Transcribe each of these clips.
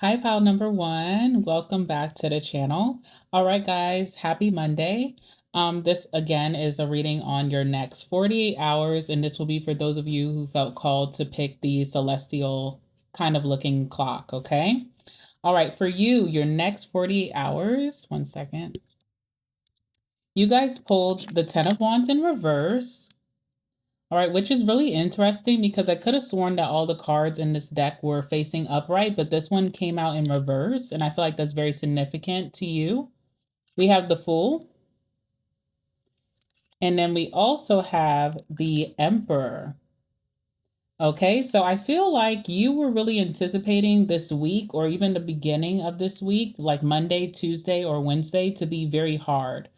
Hi, pal number one. Welcome back to the channel. All right, guys, happy Monday. This again is a reading on your next 48 hours, and this will be for those of you who felt called to pick the celestial kind of looking clock, okay? All right, for you, your next 48 hours, one second. You guys pulled the Ten of Wands in reverse. All right, which is really interesting because I could have sworn that all the cards in this deck were facing upright, but this one came out in reverse, and I feel like that's very significant to you. We have the Fool, and then we also have the Emperor. Okay, so I feel like you were really anticipating this week or even the beginning of this week, like Monday, Tuesday, or Wednesday, to be very hard.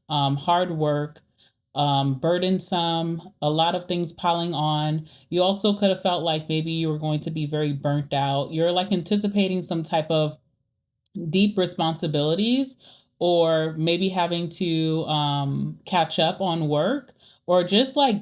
Hard work, burdensome, a lot of things piling on. You also could have felt like maybe you were going to be very burnt out. You're like anticipating some type of deep responsibilities, or maybe having to catch up on work, or just like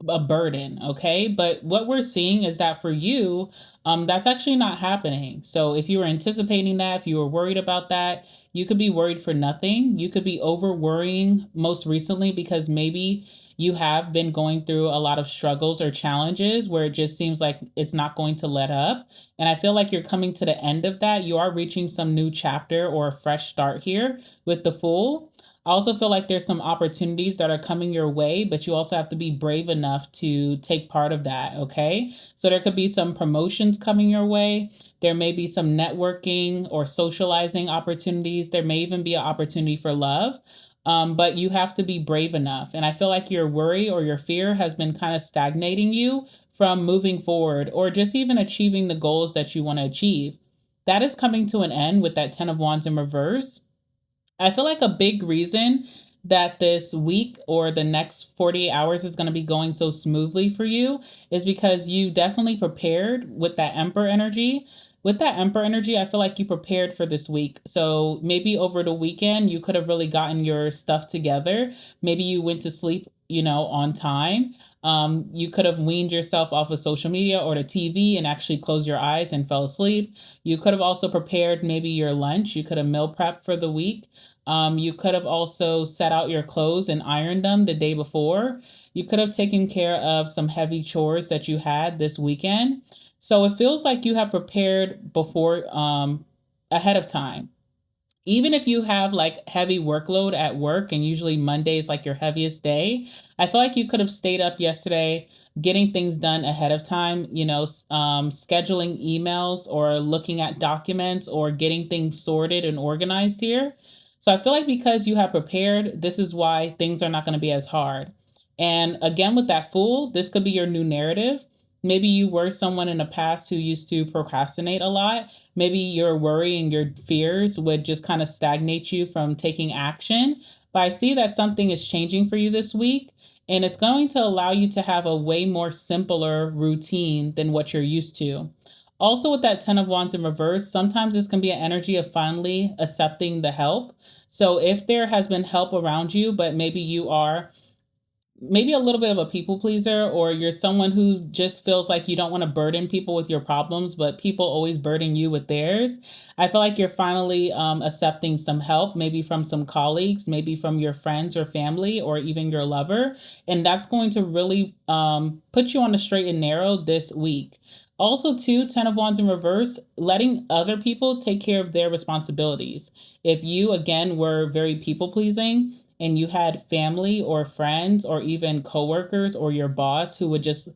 a burden, okay? But what we're seeing is that for you, that's actually not happening. So if you were anticipating that, if you were worried about that, you could be worried for nothing. You could be over worrying most recently because maybe you have been going through a lot of struggles or challenges where it just seems like it's not going to let up. And I feel like you're coming to the end of that. You are reaching some new chapter or a fresh start here with the Fool. I also feel like there's some opportunities that are coming your way, but you also have to be brave enough to take part of that, okay? So there could be some promotions coming your way. There may be some networking or socializing opportunities. There may even be an opportunity for love. But you have to be brave enough. And I feel like your worry or your fear has been kind of stagnating you from moving forward or just even achieving the goals that you want to achieve. That is coming to an end with that Ten of Wands in reverse. I feel like a big reason that this week or the next 48 hours is going to be going so smoothly for you is because you definitely prepared with that Emperor energy. With that Emperor energy, I feel like you prepared for this week. So maybe over the weekend, you could have really gotten your stuff together. Maybe you went to sleep, on time. You could have weaned yourself off of social media or the TV and actually closed your eyes and fell asleep. You could have also prepared maybe your lunch. You could have meal prepped for the week. You could have also set out your clothes and ironed them the day before. You could have taken care of some heavy chores that you had this weekend. So it feels like you have prepared before, ahead of time. Even if you have like heavy workload at work, and usually Monday is like your heaviest day, I feel like you could have stayed up yesterday getting things done ahead of time, scheduling emails or looking at documents or getting things sorted and organized here. So I feel like because you have prepared, this is why things are not going to be as hard. And again, with that Fool, this could be your new narrative. Maybe you were someone in the past who used to procrastinate a lot. Maybe your worry and your fears would just kind of stagnate you from taking action. But I see that something is changing for you this week, and it's going to allow you to have a way more simpler routine than what you're used to. Also, with that Ten of Wands in reverse, sometimes this can be an energy of finally accepting the help. So if there has been help around you, but maybe you are maybe a little bit of a people pleaser, or you're someone who just feels like you don't want to burden people with your problems, but people always burden you with theirs. I feel like you're finally accepting some help, maybe from some colleagues, maybe from your friends or family, or even your lover. And that's going to really put you on the straight and narrow this week. Also, too, Ten of Wands in reverse, letting other people take care of their responsibilities. If you, again, were very people pleasing, and you had family or friends or even coworkers or your boss who would just,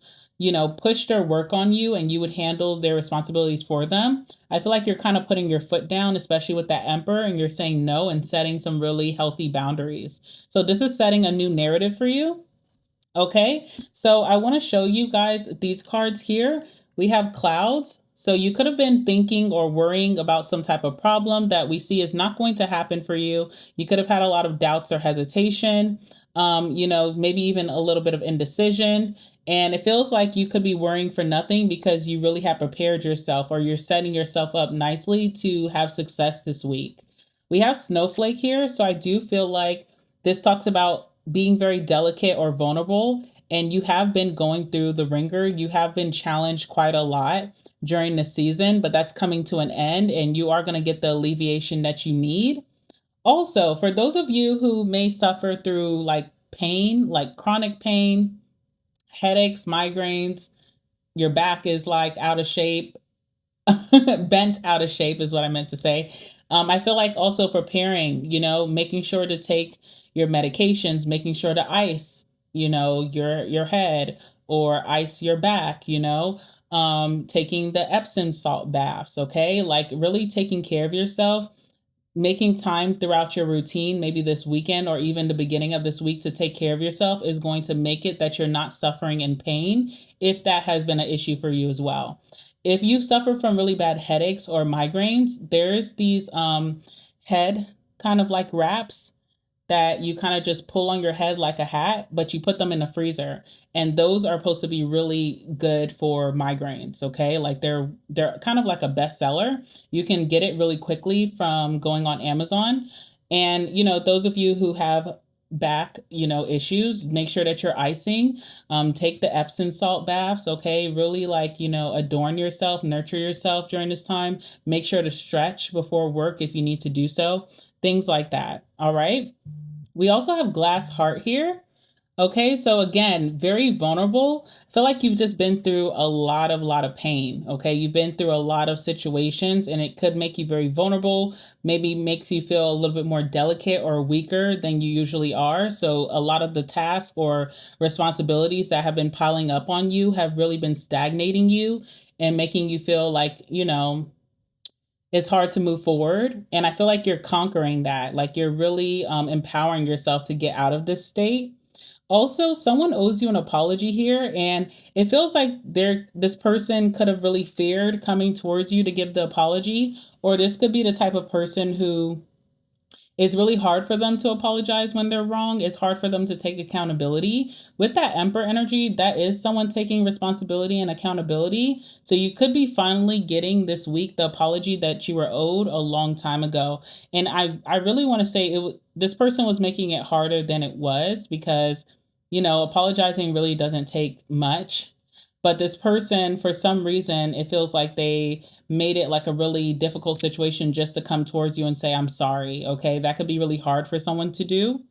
push their work on you and you would handle their responsibilities for them, I feel like you're kind of putting your foot down, especially with that Emperor, and you're saying no and setting some really healthy boundaries. So this is setting a new narrative for you. Okay, so I want to show you guys these cards here. We have clouds. So you could have been thinking or worrying about some type of problem that we see is not going to happen for you. You could have had a lot of doubts or hesitation, maybe even a little bit of indecision. And it feels like you could be worrying for nothing because you really have prepared yourself, or you're setting yourself up nicely to have success this week. We have Snowflake here. So I do feel like this talks about being very delicate or vulnerable and you have been going through the ringer. You have been challenged quite a lot during the season, but that's coming to an end and you are going to get the alleviation that you need. Also, for those of you who may suffer through like pain, like chronic pain, headaches, migraines, your back is like out of shape, bent out of shape is what I meant to say. I feel like also preparing, making sure to take your medications, making sure to ice, your head or ice your back, taking the Epsom salt baths, okay? Like really taking care of yourself, making time throughout your routine, maybe this weekend or even the beginning of this week to take care of yourself is going to make it that you're not suffering in pain if that has been an issue for you as well. If you suffer from really bad headaches or migraines, there's these head kind of like wraps that you kind of just pull on your head like a hat, but you put them in the freezer. And those are supposed to be really good for migraines, okay? Like they're kind of like a bestseller. You can get it really quickly from going on Amazon. And those of you who have back, issues, make sure that you're icing. Take the Epsom salt baths, okay? Really like, adorn yourself, nurture yourself during this time. Make sure to stretch before work if you need to do so. Things like that. All right. We also have glass heart here. Okay, so again, very vulnerable. I feel like you've just been through a lot of pain. Okay, you've been through a lot of situations and it could make you very vulnerable, maybe makes you feel a little bit more delicate or weaker than you usually are. So a lot of the tasks or responsibilities that have been piling up on you have really been stagnating you and making you feel like, it's hard to move forward. And I feel like you're conquering that. Like you're really empowering yourself to get out of this state. Also, someone owes you an apology here, and it feels like this person could have really feared coming towards you to give the apology, or this could be the type of person who it's really hard for them to apologize when they're wrong. It's hard for them to take accountability. With that Emperor energy, that is someone taking responsibility and accountability. So you could be finally getting this week the apology that you were owed a long time ago. And I really want to say this person was making it harder than it was because, apologizing really doesn't take much. But this person, for some reason, it feels like they made it like a really difficult situation just to come towards you and say, I'm sorry. Okay. That could be really hard for someone to do.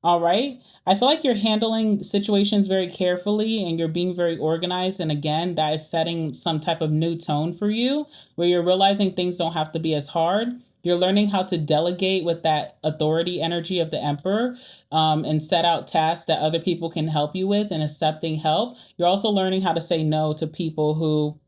All right. I feel like you're handling situations very carefully and you're being very organized. And again, that is setting some type of new tone for you where you're realizing things don't have to be as hard. You're learning how to delegate with that authority energy of the Emperor and set out tasks that other people can help you with and accepting help. You're also learning how to say no to people who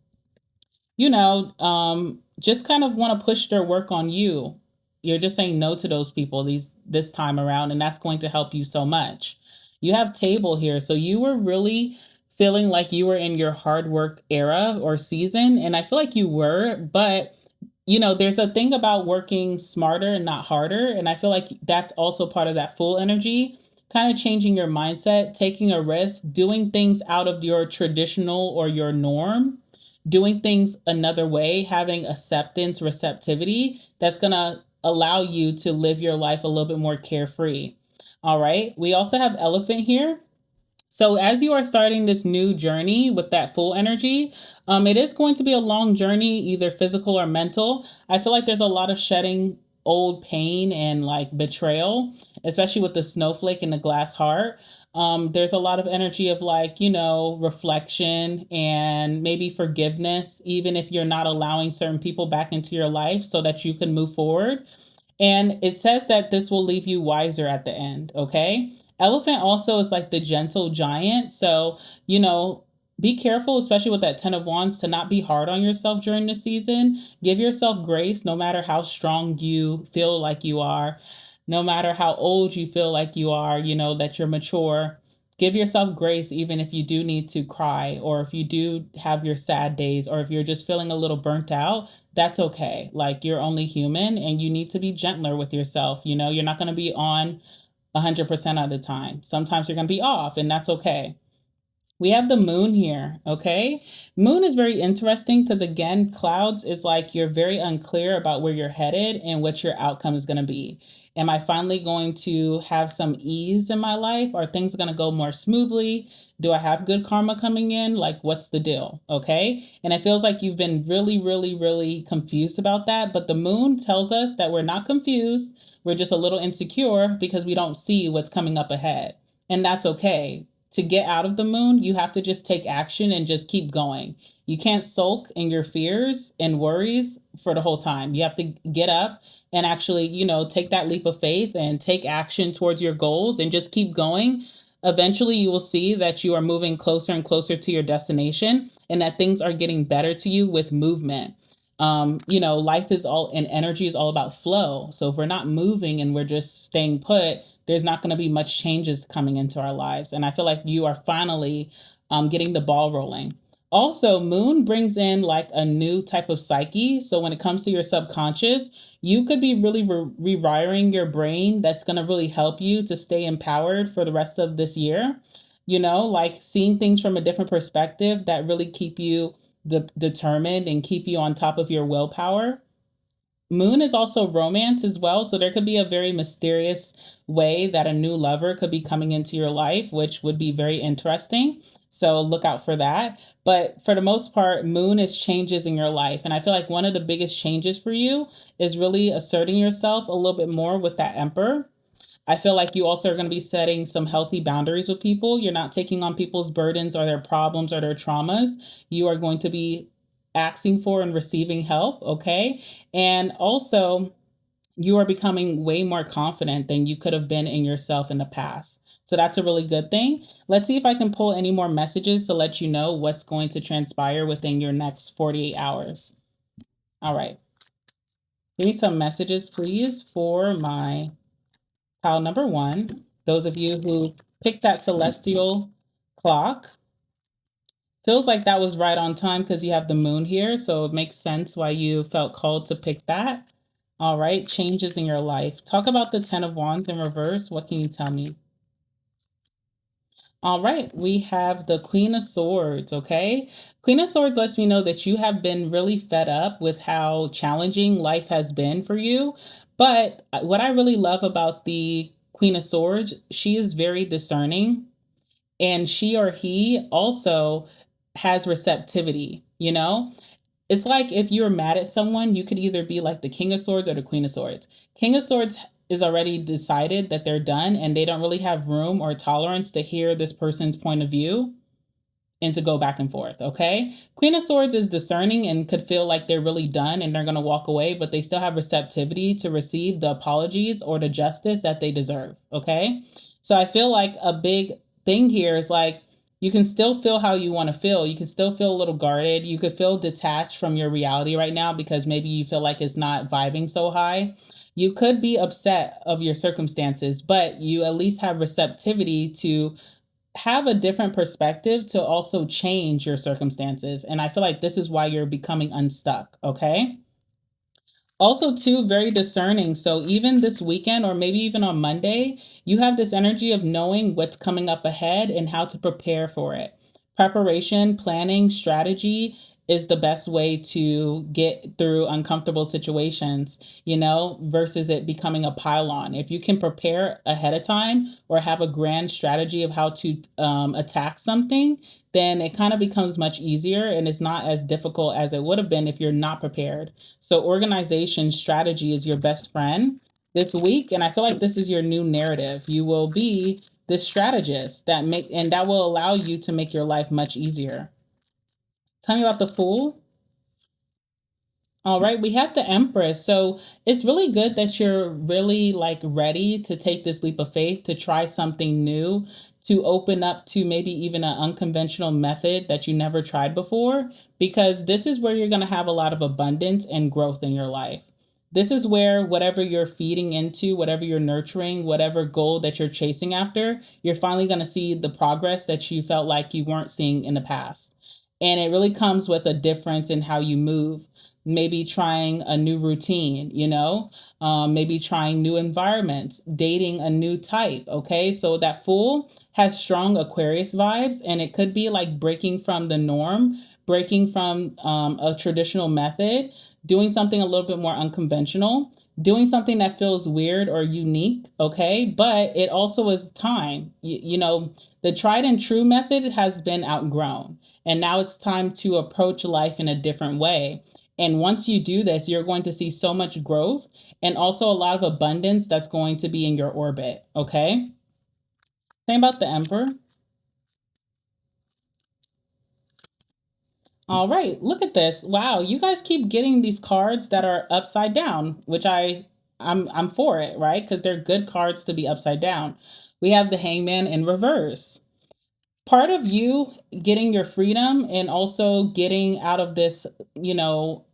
just kind of want to push their work on you. You're just saying no to those people this time around, and that's going to help you so much. You have table here. So you were really feeling like you were in your hard work era or season, and I feel like you were, but there's a thing about working smarter and not harder, and I feel like that's also part of that full energy, kind of changing your mindset, taking a risk, doing things out of your traditional or your norm, doing things another way, having acceptance, receptivity that's going to allow you to live your life a little bit more carefree. All right. We also have elephant here. So as you are starting this new journey with that full energy, it is going to be a long journey, either physical or mental. I feel like there's a lot of shedding old pain and like betrayal, especially with the snowflake and the glass heart. There's a lot of energy of like, reflection and maybe forgiveness, even if you're not allowing certain people back into your life so that you can move forward. And it says that this will leave you wiser at the end, okay? Elephant also is like the gentle giant. So, be careful, especially with that 10 of Wands, to not be hard on yourself during the season. Give yourself grace no matter how strong you feel like you are, no matter how old you feel like you are, that you're mature. Give yourself grace even if you do need to cry or if you do have your sad days or if you're just feeling a little burnt out. That's okay. Like you're only human and you need to be gentler with yourself. You're not going to be on 100% of the time. Sometimes you're going to be off and that's okay. We have the moon here, okay? Moon is very interesting because, again, clouds is like you're very unclear about where you're headed and what your outcome is going to be. Am I finally going to have some ease in my life? Are things going to go more smoothly? Do I have good karma coming in? Like, what's the deal? Okay. And it feels like you've been really, really, really confused about that. But the moon tells us that we're not confused. We're just a little insecure because we don't see what's coming up ahead. And that's okay. To get out of the moon, you have to just take action and just keep going. You can't sulk in your fears and worries for the whole time. You have to get up and actually, take that leap of faith and take action towards your goals and just keep going. Eventually, you will see that you are moving closer and closer to your destination and that things are getting better to you with movement. Life is all and energy is all about flow. So if we're not moving and we're just staying put, there's not going to be much changes coming into our lives. And I feel like you are finally getting the ball rolling. Also, moon brings in like a new type of psyche. So when it comes to your subconscious, you could be really rewiring your brain. That's going to really help you to stay empowered for the rest of this year. Like seeing things from a different perspective that really keep you determined and keep you on top of your willpower. Moon is also romance as well. So there could be a very mysterious way that a new lover could be coming into your life, which would be very interesting. So look out for that. But for the most part, moon is changes in your life. And I feel like one of the biggest changes for you is really asserting yourself a little bit more with that emperor. I feel like you also are going to be setting some healthy boundaries with people. You're not taking on people's burdens or their problems or their traumas. You are going to be asking for and receiving help, okay? And also, you are becoming way more confident than you could have been in yourself in the past. So that's a really good thing. Let's see if I can pull any more messages to let you know what's going to transpire within your next 48 hours. All right. Give me some messages, please, for my pile number 1. Those of you who picked that celestial clock, feels like that was right on time because you have the moon here. So it makes sense why you felt called to pick that. All right, changes in your life. Talk about the 10 of Wands in reverse. What can you tell me? All right, we have the Queen of Swords, okay? Queen of Swords lets me know that you have been really fed up with how challenging life has been for you. But what I really love about the Queen of Swords, she is very discerning, and she or he also has receptivity, It's like if you're mad at someone, you could either be like the King of Swords or the Queen of Swords. King of Swords is already decided that they're done and they don't really have room or tolerance to hear this person's point of view and to go back and forth, okay? Queen of Swords is discerning and could feel like they're really done and they're going to walk away, but they still have receptivity to receive the apologies or the justice that they deserve, okay? So I feel like a big thing here is like, you can still feel how you want to feel. You can still feel a little guarded. You could feel detached from your reality right now because maybe you feel like it's not vibing so high. You could be upset of your circumstances, but you at least have receptivity to have a different perspective to also change your circumstances. And I feel like this is why you're becoming unstuck, okay? Also, too, very discerning. So even this weekend or maybe even on Monday, you have this energy of knowing what's coming up ahead and how to prepare for it. Preparation, planning, strategy is the best way to get through uncomfortable situations, versus it becoming a pile-on. If you can prepare ahead of time or have a grand strategy of how to attack something, then it kind of becomes much easier and it's not as difficult as it would have been if you're not prepared. So organization strategy is your best friend this week. And I feel like this is your new narrative. You will be this strategist that will allow you to make your life much easier. Tell me about the Fool. All right, we have the Empress. So it's really good that you're really like ready to take this leap of faith, to try something new, to open up to maybe even an unconventional method that you never tried before, because this is where you're going to have a lot of abundance and growth in your life. This is where whatever you're feeding into, whatever you're nurturing, whatever goal that you're chasing after, you're finally going to see the progress that you felt like you weren't seeing in the past. And it really comes with a difference in how you move. Maybe trying a new routine, maybe trying new environments, dating a new type. Okay. So that Fool has strong Aquarius vibes, and it could be like breaking from the norm, breaking from a traditional method, doing something a little bit more unconventional. doing something that feels weird or unique, okay? But it also is time. The tried and true method has been outgrown, and now it's time to approach life in a different way. And once you do this, you're going to see so much growth and also a lot of abundance that's going to be in your orbit, okay? Same about the Emperor. All right, look at this. Wow, you guys keep getting these cards that are upside down, which I'm for it, right? Because they're good cards to be upside down. We have the Hangman in reverse. Part of you getting your freedom and also getting out of this,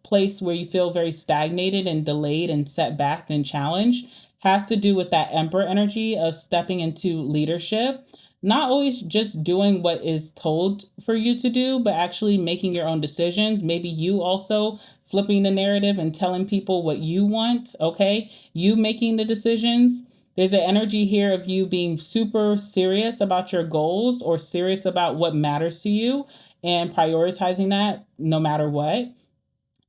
place where you feel very stagnated and delayed and set back and challenged has to do with that Emperor energy of stepping into leadership, not always just doing what is told for you to do, but actually making your own decisions. Maybe you also flipping the narrative and telling people what you want, okay? You making the decisions. There's an energy here of you being super serious about your goals or serious about what matters to you and prioritizing that no matter what.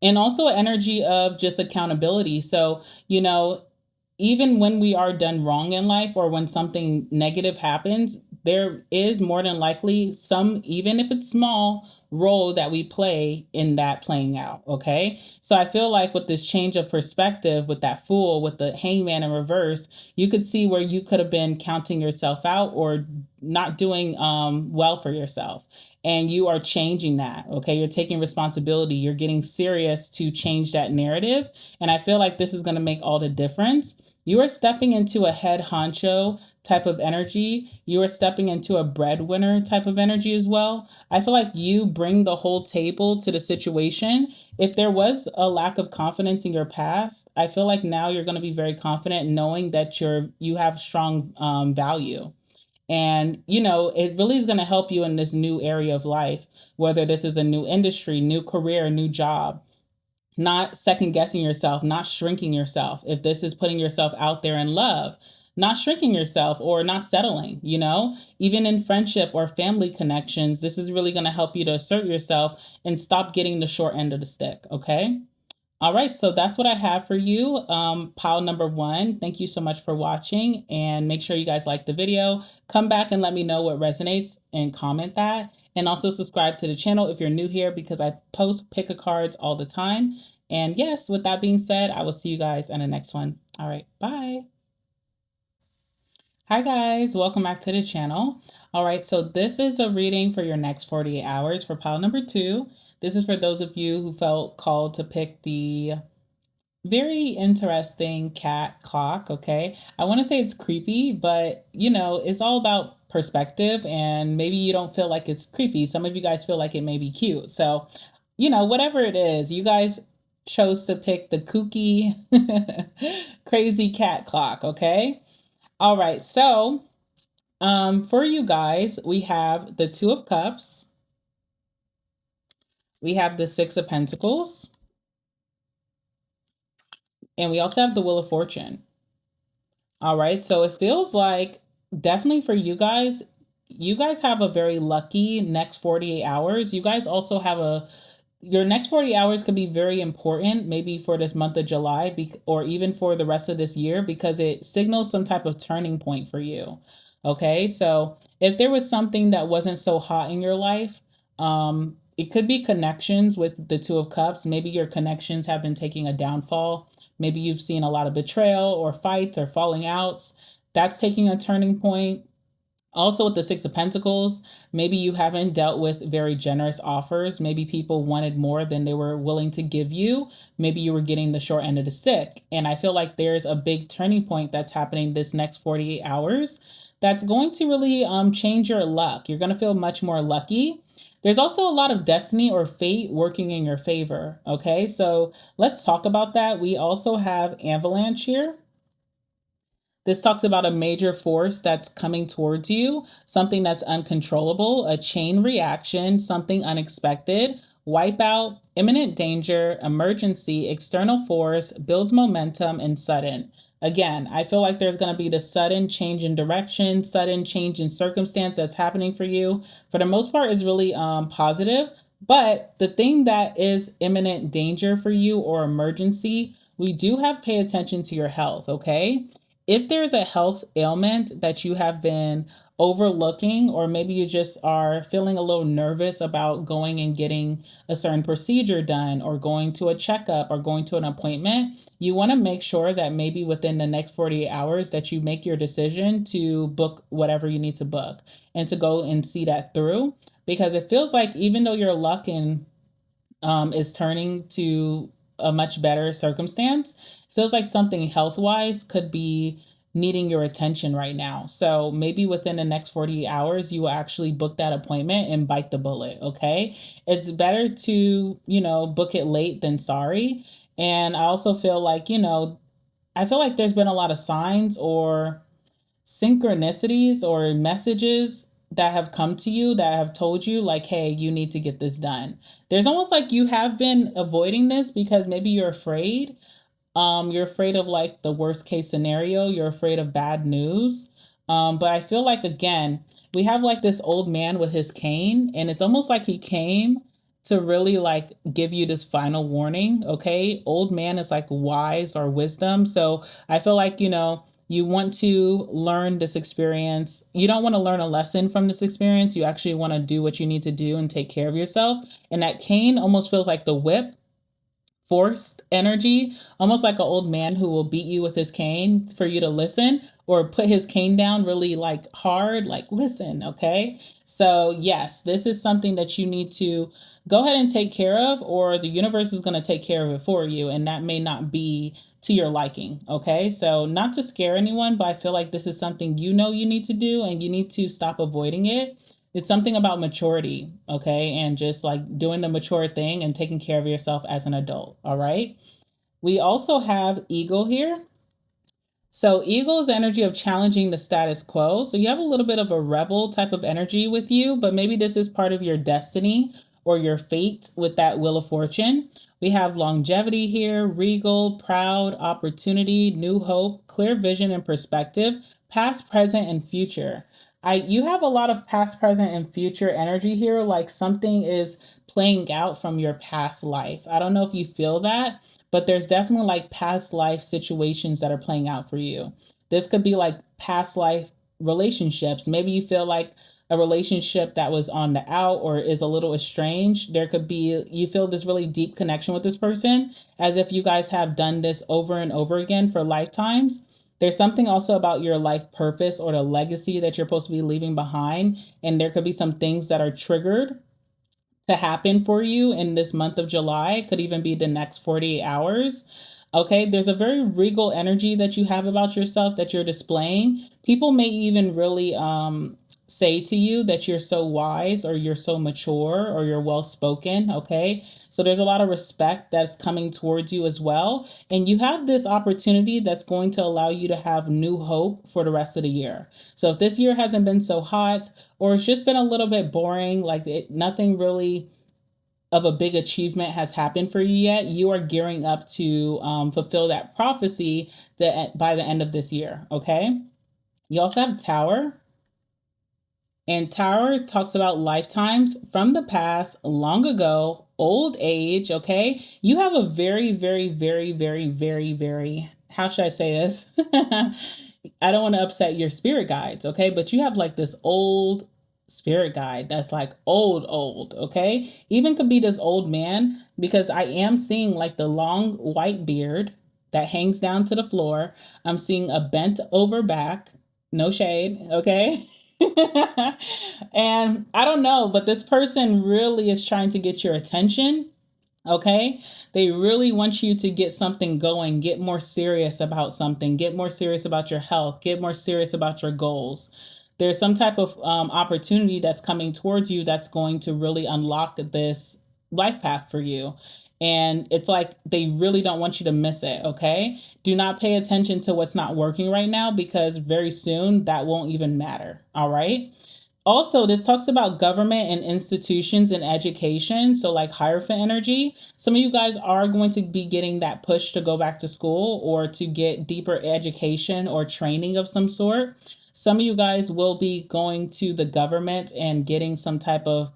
And also an energy of just accountability. So, even when we are done wrong in life or when something negative happens, there is more than likely some, even if it's small, role that we play in that playing out. Okay. So I feel like with this change of perspective, with that Fool, with the Hangman in reverse, you could see where you could have been counting yourself out or not doing well for yourself. And you are changing that. Okay. You're taking responsibility. You're getting serious to change that narrative. And I feel like this is going to make all the difference. You are stepping into a head honcho type of energy. You are stepping into a breadwinner type of energy as well. I feel like you bring the whole table to the situation. If there was a lack of confidence in your past, I feel like now you're going to be very confident knowing that you have strong value. And, it really is going to help you in this new area of life, whether this is a new industry, new career, new job, not second guessing yourself, not shrinking yourself. If this is putting yourself out there in love, not shrinking yourself or not settling, even in friendship or family connections, this is really going to help you to assert yourself and stop getting the short end of the stick. Okay. All right, so that's what I have for you. Pile number one. Thank you so much for watching, and make sure you guys like the video. Come back and let me know what resonates and comment that. And also subscribe to the channel if you're new here because I post pick-a-cards all the time. And yes, with that being said, I will see you guys in the next one. All right, bye. Hi guys, welcome back to the channel. All right, so this is a reading for your next 48 hours for pile number two. This is for those of you who felt called to pick the very interesting cat clock, okay? I want to say it's creepy, but it's all about perspective, and maybe you don't feel like it's creepy. Some of you guys feel like it may be cute. So, whatever it is, you guys chose to pick the kooky, crazy cat clock, okay? All right, so for you guys, we have the Two of Cups, we have the Six of Pentacles, and we also have the Wheel of Fortune. All right, so it feels like definitely for you guys have a very lucky next 48 hours. You guys also have your next 40 hours could be very important, maybe for this month of July or even for the rest of this year, because it signals some type of turning point for you. Okay, so if there was something that wasn't so hot in your life, it could be connections with the Two of Cups. Maybe your connections have been taking a downfall. Maybe you've seen a lot of betrayal or fights or falling outs. That's taking a turning point. Also, with the Six of Pentacles, maybe you haven't dealt with very generous offers. Maybe people wanted more than they were willing to give you. Maybe you were getting the short end of the stick. And I feel like there's a big turning point that's happening this next 48 hours that's going to really change your luck. You're going to feel much more lucky. There's also a lot of destiny or fate working in your favor. Okay, so let's talk about that. We also have Avalanche here. This talks about a major force that's coming towards you, something that's uncontrollable, a chain reaction, something unexpected, wipeout, imminent danger, emergency, external force, builds momentum, and sudden. Again, I feel like there's going to be the sudden change in direction, sudden change in circumstance that's happening for you. For the most part, is really positive. But the thing that is imminent danger for you or emergency we do have pay attention to your health, okay? If there's a health ailment that you have been overlooking, or maybe you just are feeling a little nervous about going and getting a certain procedure done, or going to a checkup, or going to an appointment, you want to make sure that maybe within the next 48 hours that you make your decision to book whatever you need to book and to go and see that through. Because it feels like even though your luck is turning to a much better circumstance, feels like something health wise could be needing your attention right now. So maybe within the next 48 hours, you will actually book that appointment and bite the bullet. Okay. It's better to, book it late than sorry. And I also feel like, I feel like there's been a lot of signs or synchronicities or messages that have come to you that have told you like, hey, you need to get this done. There's almost like you have been avoiding this because maybe you're afraid. You're afraid of like the worst case scenario. You're afraid of bad news. But I feel like, again, we have like this old man with his cane, and it's almost like he came to really like give you this final warning. Okay. Old man is like wise or wisdom. So I feel like, you want to learn this experience. You don't want to learn a lesson from this experience. You actually want to do what you need to do and take care of yourself. And that cane almost feels like the whip, forced energy, almost like an old man who will beat you with his cane for you to listen, or put his cane down really like hard, like listen, okay? So yes, this is something that you need to go ahead and take care of, or the universe is going to take care of it for you, and that may not be to your liking, okay? So not to scare anyone, but I feel like this is something you need to do, and you need to stop avoiding it. It's something about maturity, okay? And just like doing the mature thing and taking care of yourself as an adult, all right? We also have Eagle here. So Eagle is energy of challenging the status quo. So you have a little bit of a rebel type of energy with you, but maybe this is part of your destiny or your fate with that Wheel of Fortune. We have longevity here, regal, proud, opportunity, new hope, clear vision and perspective, past, present, and future. You have a lot of past, present, and future energy here, like something is playing out from your past life. I don't know if you feel that, but there's definitely like past life situations that are playing out for you. This could be like past life relationships. Maybe you feel like a relationship that was on the out or is a little estranged. There could be, you feel this really deep connection with this person, as if you guys have done this over and over again for lifetimes. There's something also about your life purpose or the legacy that you're supposed to be leaving behind. And there could be some things that are triggered to happen for you in this month of July. It could even be the next 48 hours. Okay, there's a very regal energy that you have about yourself that you're displaying. People may even really say to you that you're so wise, or you're so mature, or you're well spoken. Okay, so there's a lot of respect that's coming towards you as well. And you have this opportunity that's going to allow you to have new hope for the rest of the year. So if this year hasn't been so hot, or it's just been a little bit boring, like nothing really of a big achievement has happened for you yet, you are gearing up to fulfill that prophecy that by the end of this year. Okay. You also have Tower. And Tower talks about lifetimes from the past, long ago, old age, okay? You have a very, very, very, very, very, very, how should I say this? I don't want to upset your spirit guides, okay? But you have like this old spirit guide that's like old, okay? Even could be this old man, because I am seeing like the long white beard that hangs down to the floor. I'm seeing a bent over back, no shade, okay? And I don't know, but this person really is trying to get your attention. Okay. They really want you to get something going, get more serious about something, get more serious about your health, get more serious about your goals. There's some type of opportunity that's coming towards you that's going to really unlock this life path for you. And it's like they really don't want you to miss it, okay? Do not pay attention to what's not working right now, because very soon that won't even matter, all right? Also, this talks about government and institutions and education. So like Hierophant energy. Some of you guys are going to be getting that push to go back to school or to get deeper education or training of some sort. Some of you guys will be going to the government and getting some type of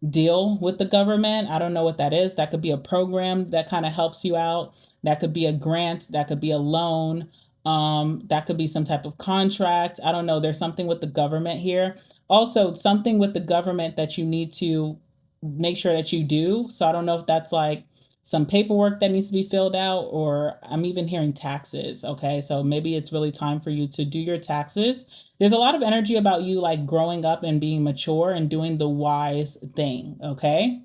deal with the government. I don't know what that is. That could be a program that kind of helps you out. That could be a grant. That could be a loan. That could be some type of contract. I don't know. There's something with the government here. Also, something with the government that you need to make sure that you do. So I don't know if that's like some paperwork that needs to be filled out, or I'm even hearing taxes. Okay. So maybe it's really time for you to do your taxes. There's a lot of energy about you like growing up and being mature and doing the wise thing. Okay.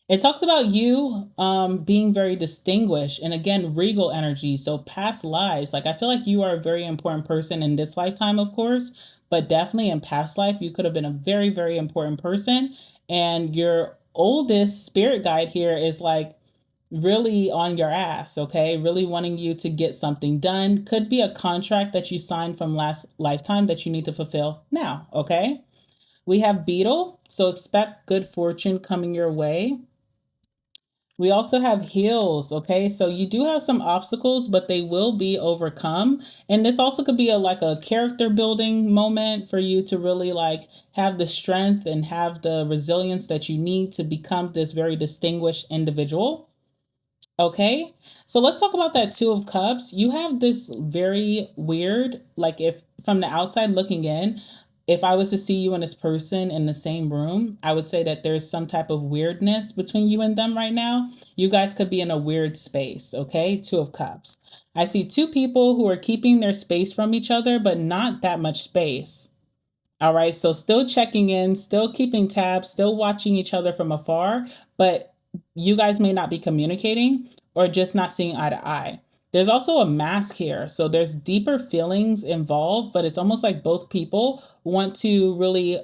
It talks about you being very distinguished and again, regal energy. So past lives, like I feel like you are a very important person in this lifetime, of course, but definitely in past life, you could have been a very, very important person. And your oldest spirit guide here is like really on your ass, okay? Really wanting you to get something done. Could be a contract that you signed from last lifetime that you need to fulfill now, okay? We have Beetle, so expect good fortune coming your way. We also have heels, okay? So you do have some obstacles, but they will be overcome. And this also could be a like a character building moment for you to really like have the strength and have the resilience that you need to become this very distinguished individual. Okay, so let's talk about that Two of Cups. You have this very weird, like if from the outside looking in, if I was to see you and this person in the same room, I would say that there's some type of weirdness between you and them right now. You guys could be in a weird space, okay? Two of Cups. I see two people who are keeping their space from each other, but not that much space. All right, so still checking in, still keeping tabs, still watching each other from afar, but you guys may not be communicating or just not seeing eye to eye. There's also a mask here. So there's deeper feelings involved, but it's almost like both people want to really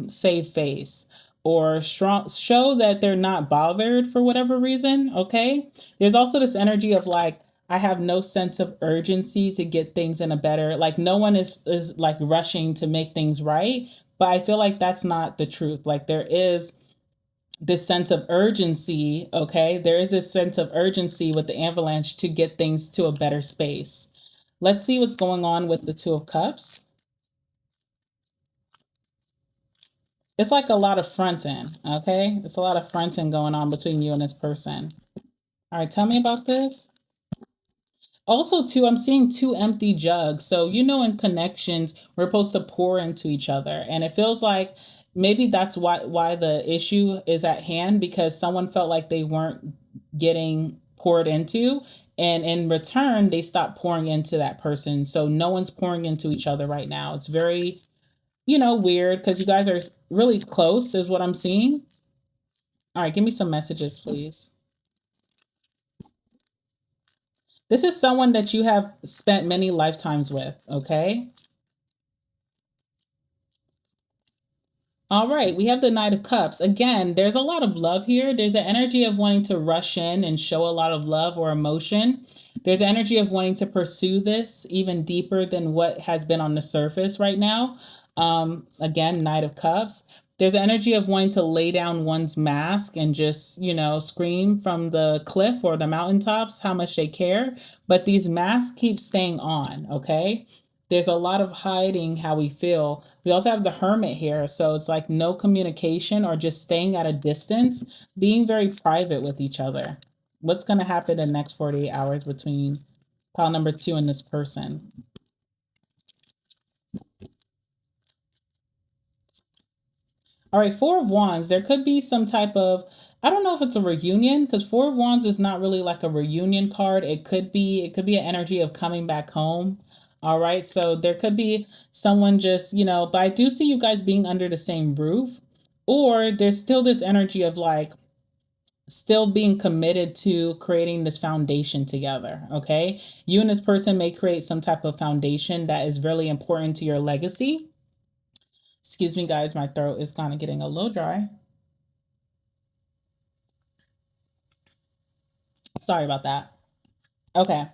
save face or show that they're not bothered for whatever reason. Okay. There's also this energy of like, I have no sense of urgency to get things in a better, like no one is like rushing to make things right. But I feel like that's not the truth. Like there is this sense of urgency, okay? There is this sense of urgency with the avalanche to get things to a better space. Let's see what's going on with the Two of Cups. It's like a lot of fronting, okay? It's a lot of fronting going on between you and this person. All right, tell me about this. Also, too, I'm seeing two empty jugs. So, you know, in connections, we're supposed to pour into each other. And it feels like maybe that's why the issue is at hand, because someone felt like they weren't getting poured into. And in return, they stopped pouring into that person. So no one's pouring into each other right now. It's very, you know, weird because you guys are really close, is what I'm seeing. All right, give me some messages, please. This is someone that you have spent many lifetimes with, okay? All right, we have the Knight of Cups. Again, there's a lot of love here. There's an energy of wanting to rush in and show a lot of love or emotion. There's an energy of wanting to pursue this even deeper than what has been on the surface right now. Again, Knight of Cups. There's an energy of wanting to lay down one's mask and just, you know, scream from the cliff or the mountaintops how much they care. But these masks keep staying on, okay? There's a lot of hiding how we feel. We also have the Hermit here. So it's like no communication or just staying at a distance, being very private with each other. What's going to happen in the next 48 hours between pile number two and this person? All right, Four of Wands. There could be some type of, I don't know if it's a reunion because Four of Wands is not really like a reunion card. It could be an energy of coming back home. All right, so there could be someone just, you know, but I do see you guys being under the same roof, or there's still this energy of like still being committed to creating this foundation together. Okay, you and this person may create some type of foundation that is really important to your legacy. Excuse me, guys, my throat is kind of getting a little dry. Sorry about that. Okay.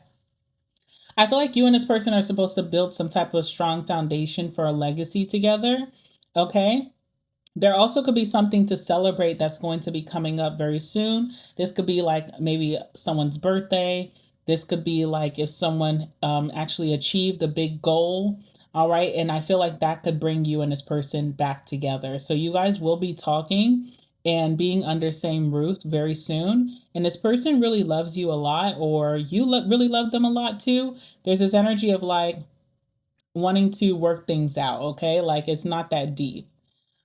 I feel like you and this person are supposed to build some type of strong foundation for a legacy together. Okay. There also could be something to celebrate that's going to be coming up very soon. This could be like maybe someone's birthday. This could be like if someone actually achieved a big goal. All right. And I feel like that could bring you and this person back together. So you guys will be talking and being under same roof very soon. And this person really loves you a lot, or you really love them a lot too. There's this energy of like wanting to work things out, okay? Like it's not that deep.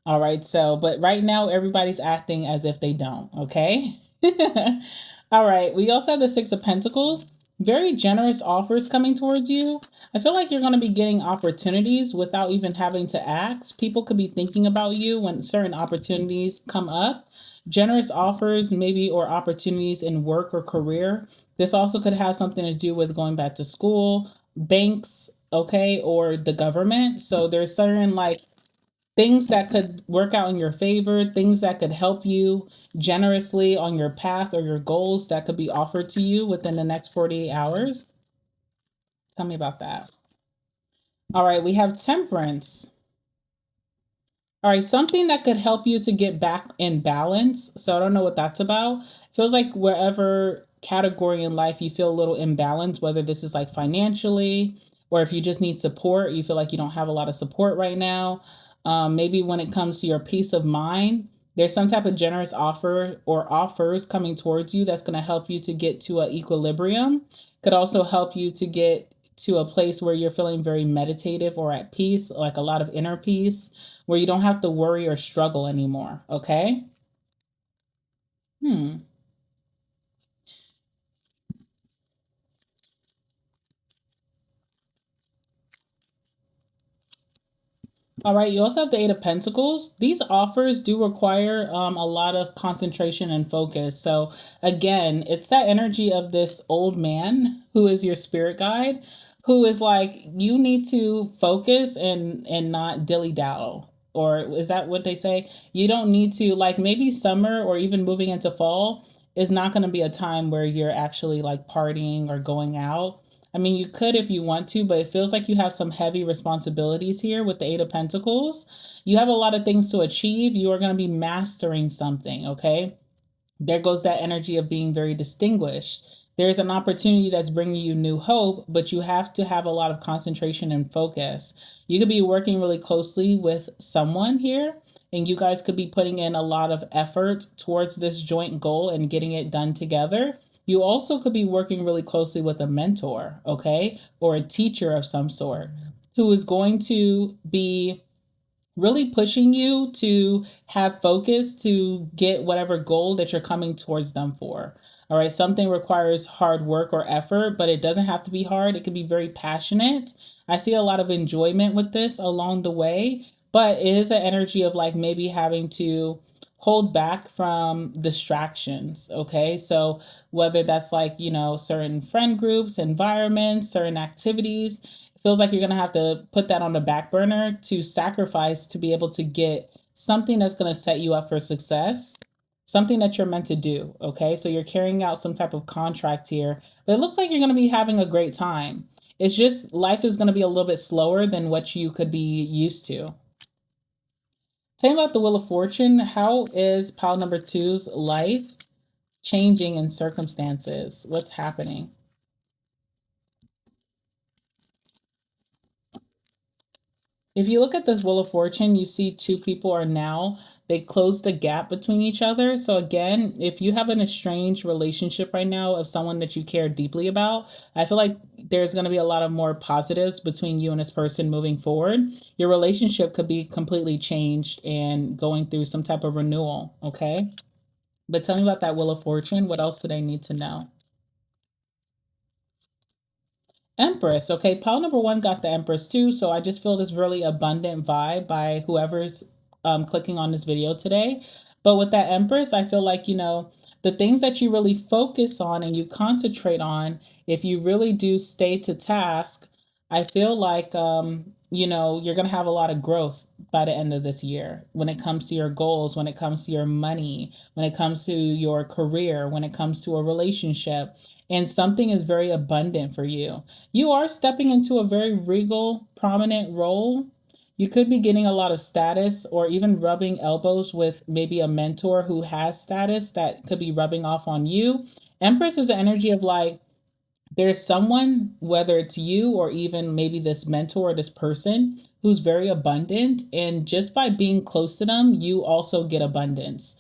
All right, so, but right now everybody's acting as if they don't, okay? All right, we also have the Six of Pentacles. Very generous offers coming towards you. I feel like you're going to be getting opportunities without even having to ask. People could be thinking about you when certain opportunities come up. Generous offers, maybe, or opportunities in work or career. This also could have something to do with going back to school, banks, okay, or the government. So there's certain like things that could work out in your favor, things that could help you generously on your path or your goals that could be offered to you within the next 48 hours. Tell me about that. All right, we have temperance. All right, something that could help you to get back in balance. So I don't know what that's about. Feels like wherever category in life you feel a little imbalanced, whether this is like financially or if you just need support, you feel like you don't have a lot of support right now. Maybe when it comes to your peace of mind, there's some type of generous offer or offers coming towards you that's going to help you to get to an equilibrium. Could also help you to get to a place where you're feeling very meditative or at peace, like a lot of inner peace, where you don't have to worry or struggle anymore. Okay. Hmm. All right, you also have the Eight of Pentacles. These offers do require a lot of concentration and focus. So, again, it's that energy of this old man who is your spirit guide, who is like, you need to focus and not dilly dally. Or is that what they say? You don't need to, like, maybe summer or even moving into fall is not going to be a time where you're actually like partying or going out. I mean, you could if you want to, but it feels like you have some heavy responsibilities here with the Eight of Pentacles. You have a lot of things to achieve. You are going to be mastering something, okay? There goes that energy of being very distinguished. There's an opportunity that's bringing you new hope, but you have to have a lot of concentration and focus. You could be working really closely with someone here, and you guys could be putting in a lot of effort towards this joint goal and getting it done together. You also could be working really closely with a mentor, okay, or a teacher of some sort who is going to be really pushing you to have focus to get whatever goal that you're coming towards them for. All right, something requires hard work or effort, but it doesn't have to be hard. It can be very passionate. I see a lot of enjoyment with this along the way, but it is an energy of like maybe having to hold back from distractions. Okay, so whether that's like, certain friend groups, environments, certain activities, feels like you're going to have to put that on the back burner to sacrifice to be able to get something that's going to set you up for success, something that you're meant to do. Okay. So you're carrying out some type of contract here, but it looks like you're going to be having a great time. It's just life is going to be a little bit slower than what you could be used to. Tell me about the Wheel of Fortune. How is pile number two's life changing in circumstances? What's happening? If you look at this Wheel of Fortune, you see two people are now, they close the gap between each other. So, again, if you have an estranged relationship right now of someone that you care deeply about, I feel like there's going to be a lot of more positives between you and this person moving forward. Your relationship could be completely changed and going through some type of renewal. Okay. But tell me about that Wheel of Fortune. What else do they need to know? Empress. Okay, pile number one got the Empress too. So I just feel this really abundant vibe by whoever's clicking on this video today. But with that Empress, I feel like, the things that you really focus on and you concentrate on, if you really do stay to task, I feel like, you're going to have a lot of growth by the end of this year when it comes to your goals, when it comes to your money, when it comes to your career, when it comes to a relationship. And something is very abundant for you. You are stepping into a very regal, prominent role. You could be getting a lot of status or even rubbing elbows with maybe a mentor who has status that could be rubbing off on you. Empress is the energy of like, there's someone, whether it's you or even maybe this mentor or this person, who's very abundant. And just by being close to them, you also get abundance.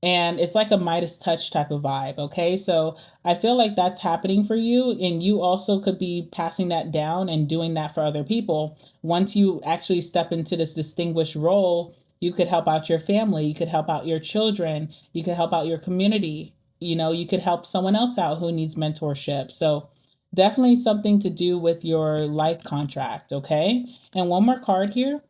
And it's like a Midas touch type of vibe. Okay. So I feel like that's happening for you. And you also could be passing that down and doing that for other people. Once you actually step into this distinguished role, you could help out your family, you could help out your children, you could help out your community. You could help someone else out who needs mentorship. So definitely something to do with your life contract. Okay. And one more card here.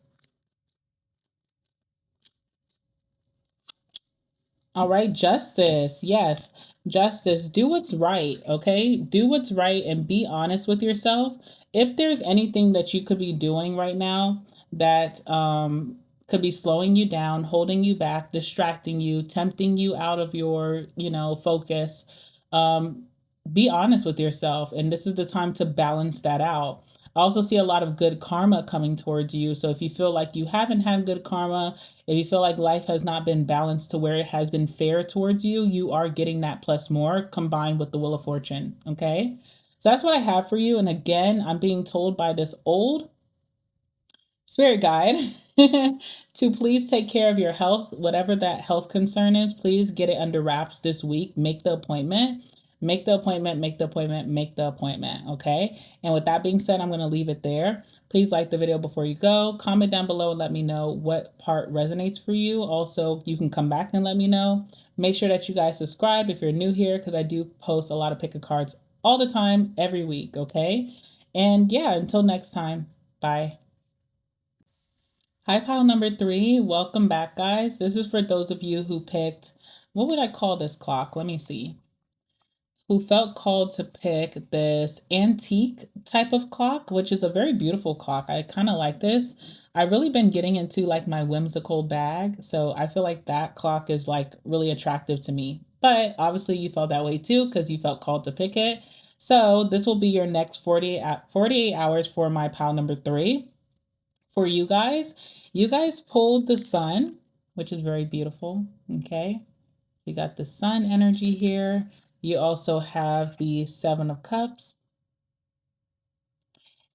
All right, justice. Yes, justice. Do what's right, okay? Do what's right and be honest with yourself. If there's anything that you could be doing right now that could be slowing you down, holding you back, distracting you, tempting you out of your, focus, um, be honest with yourself. And this is the time to balance that out. I also see a lot of good karma coming towards you. So if you feel like you haven't had good karma, if you feel like life has not been balanced to where it has been fair towards you, you are getting that plus more combined with the Wheel of Fortune. Okay. So that's what I have for you. And again, I'm being told by this old spirit guide to please take care of your health. Whatever that health concern is, please get it under wraps this week. Make the appointment. Make the appointment, make the appointment, make the appointment. Okay. And with that being said, I'm going to leave it there. Please like the video before you go. Comment down below and let me know what part resonates for you. Also, you can come back and let me know. Make sure that you guys subscribe if you're new here, because I do post a lot of pick a cards all the time, every week. Okay. And yeah, until next time, bye. Hi, pile number 3. Welcome back, guys. This is for those of you who picked, what would I call this clock? Let me see. Who felt called to pick this antique type of clock, which is a very beautiful clock. I kind of like this. I've really been getting into like my whimsical bag. So I feel like that clock is like really attractive to me. But obviously you felt that way too because you felt called to pick it. So this will be your next 48 hours for my pile number 3. For you guys pulled the sun, which is very beautiful. Okay. You got the sun energy here. You also have the 7 of Cups.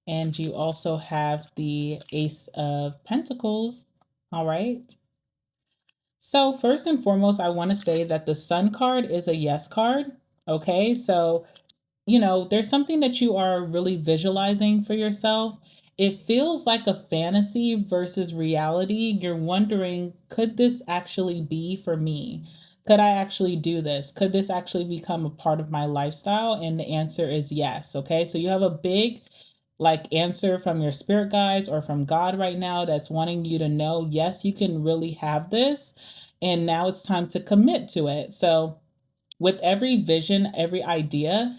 And you also have the Ace of Pentacles. All right. So first and foremost, I want to say that the sun card is a yes card. Okay. So there's something that you are really visualizing for yourself. It feels like a fantasy versus reality. You're wondering, could this actually be for me? Could I actually do this? Could this actually become a part of my lifestyle? And the answer is yes. Okay. So you have a big answer from your spirit guides or from God right now that's wanting you to know, yes, you can really have this. And now it's time to commit to it. So with every vision, every idea,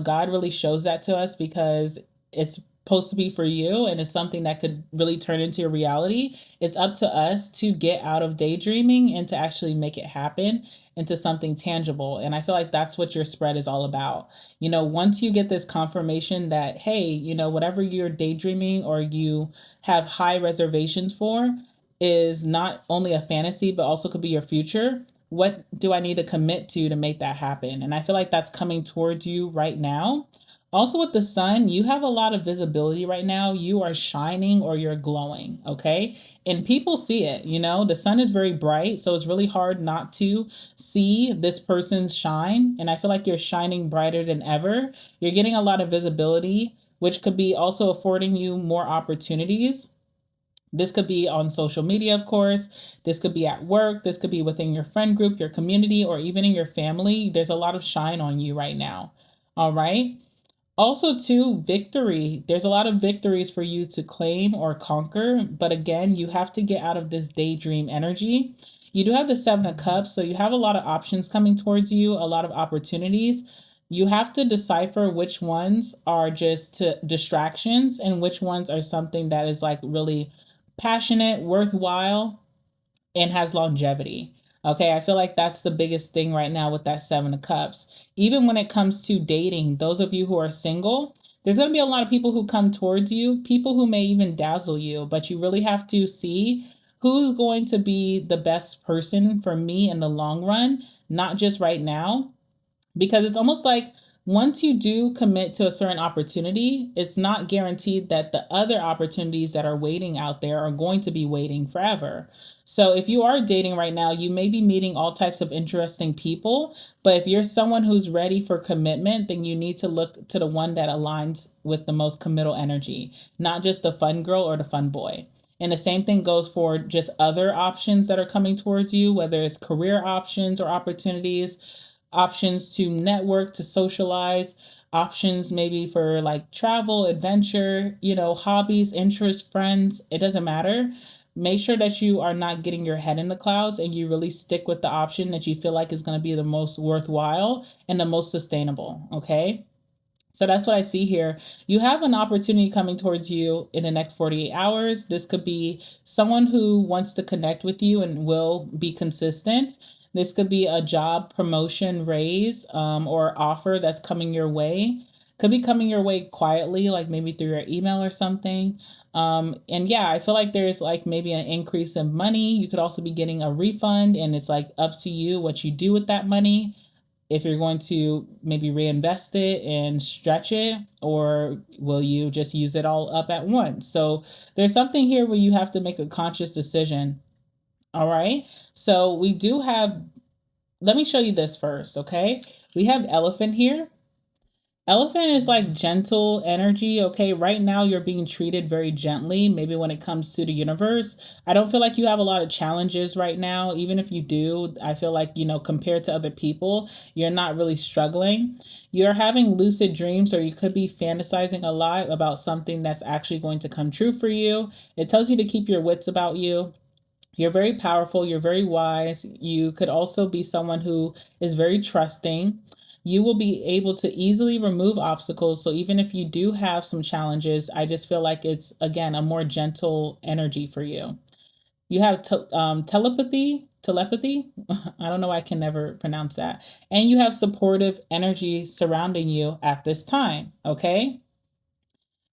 God really shows that to us because it's supposed to be for you and it's something that could really turn into a reality. It's up to us to get out of daydreaming and to actually make it happen into something tangible. And I feel like that's what your spread is all about. Once you get this confirmation that, hey, whatever you're daydreaming or you have high reservations for is not only a fantasy, but also could be your future. What do I need to commit to make that happen? And I feel like that's coming towards you right now. Also with the sun, you have a lot of visibility right now. You are shining or you're glowing, okay? And people see it, the sun is very bright, so it's really hard not to see this person's shine. And I feel like you're shining brighter than ever. You're getting a lot of visibility, which could be also affording you more opportunities. This could be on social media, of course. This could be at work. This could be within your friend group, your community, or even in your family. There's a lot of shine on you right now. All right. Also, too, victory. There's a lot of victories for you to claim or conquer. But again, you have to get out of this daydream energy. You do have the 7 of Cups, so you have a lot of options coming towards you, a lot of opportunities. You have to decipher which ones are just distractions and which ones are something that is like really passionate, worthwhile, and has longevity. Okay, I feel like that's the biggest thing right now with that 7 of Cups. Even when it comes to dating, those of you who are single, there's going to be a lot of people who come towards you, people who may even dazzle you, but you really have to see who's going to be the best person for me in the long run, not just right now, because it's almost like once you do commit to a certain opportunity, it's not guaranteed that the other opportunities that are waiting out there are going to be waiting forever. So if you are dating right now, you may be meeting all types of interesting people, but if you're someone who's ready for commitment, then you need to look to the one that aligns with the most committal energy, not just the fun girl or the fun boy. And the same thing goes for just other options that are coming towards you, whether it's career options or opportunities, options to network, to socialize, options maybe for like travel, adventure, hobbies, interests, friends. It doesn't matter. Make sure that you are not getting your head in the clouds and you really stick with the option that you feel like is going to be the most worthwhile and the most sustainable. Okay. So that's what I see here. You have an opportunity coming towards you in the next 48 hours. This could be someone who wants to connect with you and will be consistent. This could be a job promotion, raise, or offer that's coming your way. Could be coming your way quietly, like maybe through your email or something. And yeah, I feel like there's like maybe an increase in money. You could also be getting a refund, and it's like up to you what you do with that money, if you're going to maybe reinvest it and stretch it, or will you just use it all up at once? So there's something here where you have to make a conscious decision. All right. So we do have, let me show you this first. Okay. We have elephant here. Elephant is like gentle energy, okay? Right now, you're being treated very gently, maybe when it comes to the universe. I don't feel like you have a lot of challenges right now. Even if you do, I feel like, compared to other people, you're not really struggling. You're having lucid dreams, or you could be fantasizing a lot about something that's actually going to come true for you. It tells you to keep your wits about you. You're very powerful. You're very wise. You could also be someone who is very trusting. You will be able to easily remove obstacles. So even if you do have some challenges, I just feel like it's, again, a more gentle energy for you. You have telepathy. I don't know why I can never pronounce that. And you have supportive energy surrounding you at this time. Okay.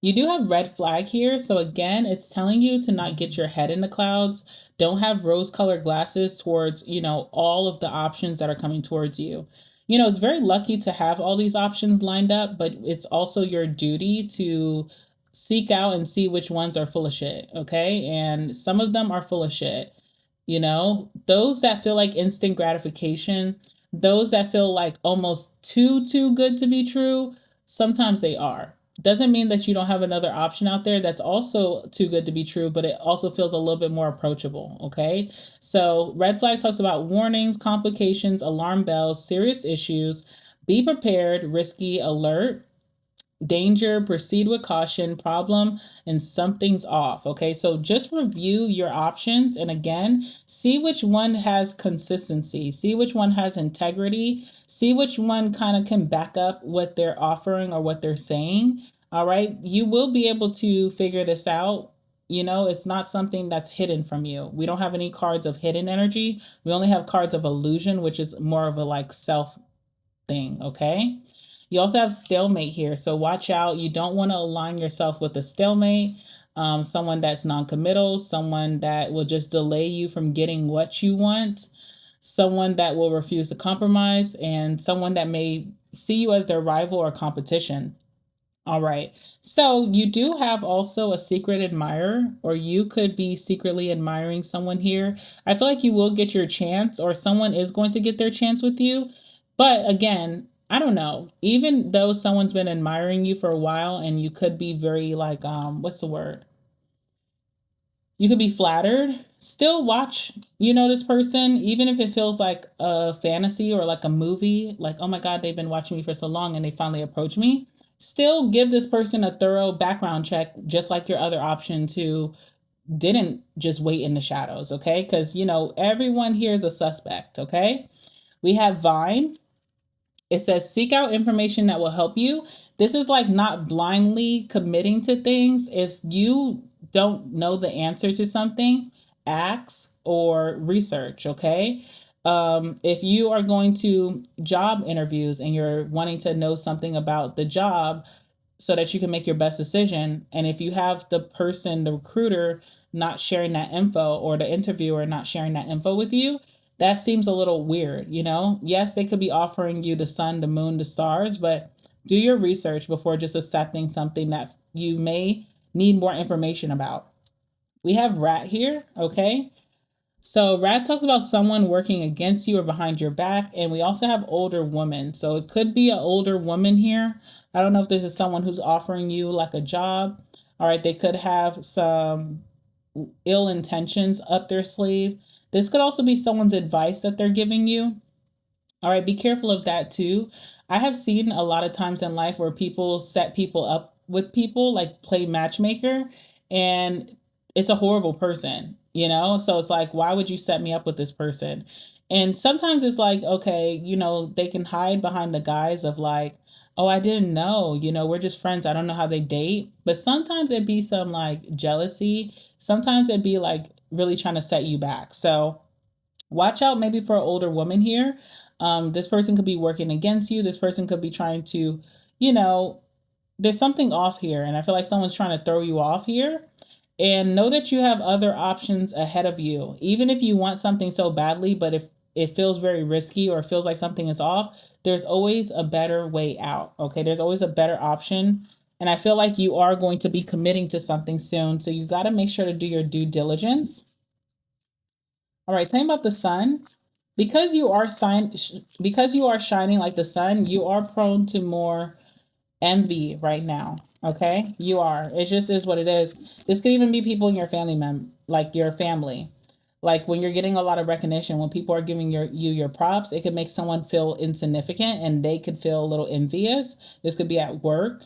You do have red flag here. So again, it's telling you to not get your head in the clouds. Don't have rose colored glasses towards, all of the options that are coming towards you. It's very lucky to have all these options lined up, but it's also your duty to seek out and see which ones are full of shit. Okay. And some of them are full of shit. Those that feel like instant gratification, those that feel like almost too good to be true, sometimes they are. Doesn't mean that you don't have another option out there that's also too good to be true, but it also feels a little bit more approachable. Okay. So red flag talks about warnings, complications, alarm bells, serious issues, be prepared, risky, alert, danger, proceed with caution, problem, and something's off. Okay, so just review your options, and again, see which one has consistency, see which one has integrity, see which one kind of can back up what they're offering or what they're saying. All right, you will be able to figure this out. It's not something that's hidden from you. We don't have any cards of hidden energy. We only have cards of illusion, which is more of a like self thing. Okay. You also have stalemate here, so watch out. You don't want to align yourself with a stalemate, someone that's non-committal, someone that will just delay you from getting what you want, someone that will refuse to compromise, and someone that may see you as their rival or competition. All right. So you do have also a secret admirer, or you could be secretly admiring someone here. I feel like you will get your chance, or someone is going to get their chance with you. But again, I don't know. Even though someone's been admiring you for a while, and you could be very like, what's the word? You could be flattered. Still watch, this person, even if it feels like a fantasy or like a movie, like, oh my God, they've been watching me for so long and they finally approach me. Still give this person a thorough background check, just like your other options who didn't just wait in the shadows, okay? Because, everyone here is a suspect, okay? We have Vine. It says seek out information that will help you. This is like not blindly committing to things. If you don't know the answer to something, ask or research, okay? If you are going to job interviews and you're wanting to know something about the job so that you can make your best decision, and if you have the person, the recruiter, not sharing that info, or the interviewer not sharing that info with you, that seems a little weird. Yes, they could be offering you the sun, the moon, the stars, but Do your research before just accepting something that you may need more information about. We have rat here, okay? So rat talks about someone working against you or behind your back, and we also have older woman. So it could be an older woman here. I don't know if this is someone who's offering you like a job. All right, they could have some ill intentions up their sleeve. This could also be someone's advice that they're giving you. All right, be careful of that too. I have seen a lot of times in life where people set people up with people, like play matchmaker, and it's a horrible person, you know? So it's like, why would you set me up with this person? And sometimes it's like, okay, they can hide behind the guise of like, oh, I didn't know, we're just friends. I don't know how they date. But sometimes it'd be some like jealousy. Sometimes it'd be like really trying to set you back. So, watch out maybe for an older woman here. This person could be working against you. This person could be trying to, you know, there's something off here. And I feel like someone's trying to throw you off here. And know that you have other options ahead of you. Even if you want something so badly, but if it feels very risky or feels like something is off, there's always a better way out. Okay. There's always a better option. And I feel like you are going to be committing to something soon. So you got to make sure to do your due diligence. All right, tell me about the sun. Because you are shining like the sun, you are prone to more envy right now. Okay? You are. It just is what it is. This could even be people in your like your family. Like when you're getting a lot of recognition, when people are giving you your props, it could make someone feel insignificant and they could feel a little envious. This could be at work.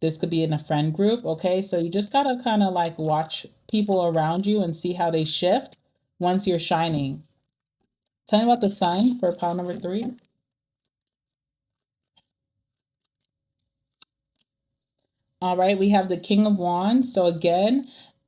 This could be in a friend group. Okay? So you just got to kind of like watch people around you and see how they shift once you're shining. Tell me about the sign for pile number 3. All right, we have the King of Wands. So again,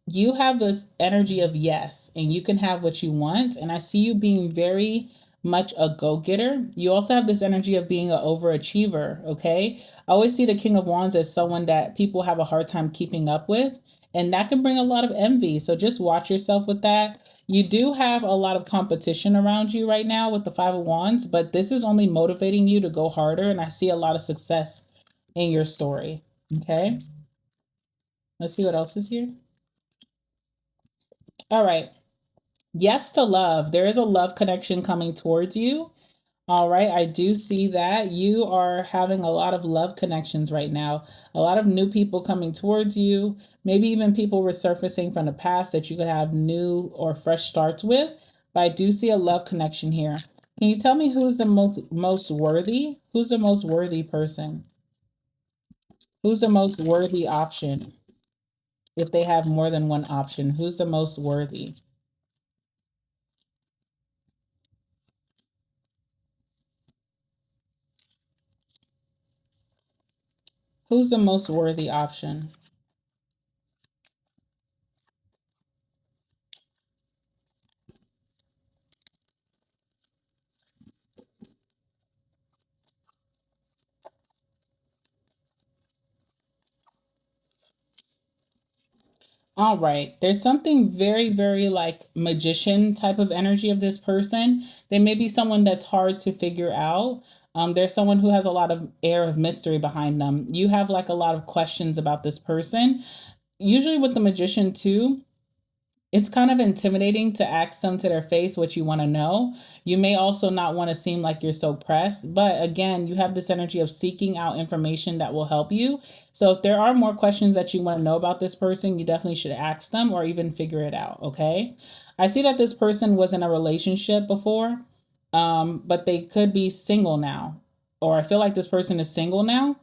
you have this energy of yes, and you can have what you want. And I see you being very much a go-getter. You also have this energy of being an overachiever, okay? I always see the King of Wands as someone that people have a hard time keeping up with, and that can bring a lot of envy. So just watch yourself with that. You do have a lot of competition around you right now with the Five of Wands, but this is only motivating you to go harder, and I see a lot of success in your story. Okay, let's see what else is here. All right. Yes to love. There is a love connection coming towards you. All right, I do see that you are having a lot of love connections right now. A lot of new people coming towards you, maybe even people resurfacing from the past that you could have new or fresh starts with. But I do see a love connection here. Can you tell me who's the most worthy? Who's the most worthy person? Who's the most worthy option? If they have more than one option, who's the most worthy? Who's the most worthy option? All right. There's something very, very like magician type of energy of this person. They may be someone that's hard to figure out. There's someone who has a lot of air of mystery behind them. You have like a lot of questions about this person. Usually with the magician too, it's kind of intimidating to ask them to their face what you want to know. You may also not want to seem like you're so pressed, but again, you have this energy of seeking out information that will help you. So if there are more questions that you want to know about this person, you definitely should ask them or even figure it out, okay? I see that this person was in a relationship before, but they could be single now. Or I feel like this person is single now,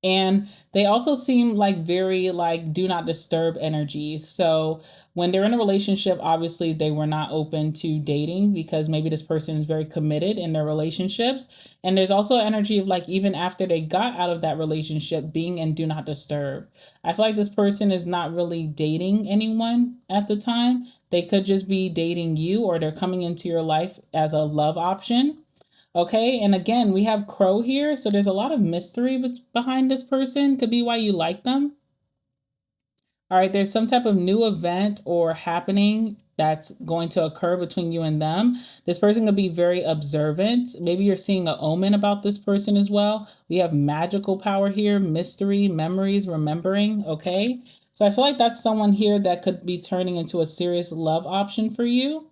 and they also seem like very like do not disturb energy. So when they're in a relationship, obviously they were not open to dating because maybe this person is very committed in their relationships. And there's also energy of like even after they got out of that relationship, being in do not disturb. I feel like this person is not really dating anyone at the time. They could just be dating you, or they're coming into your life as a love option. Okay, and again, we have Crow here, so there's a lot of mystery behind this person. Could be why you like them. All right, there's some type of new event or happening that's going to occur between you and them. This person could be very observant. Maybe you're seeing an omen about this person as well. We have magical power here, mystery, memories, remembering. Okay. So I feel like that's someone here that could be turning into a serious love option for you.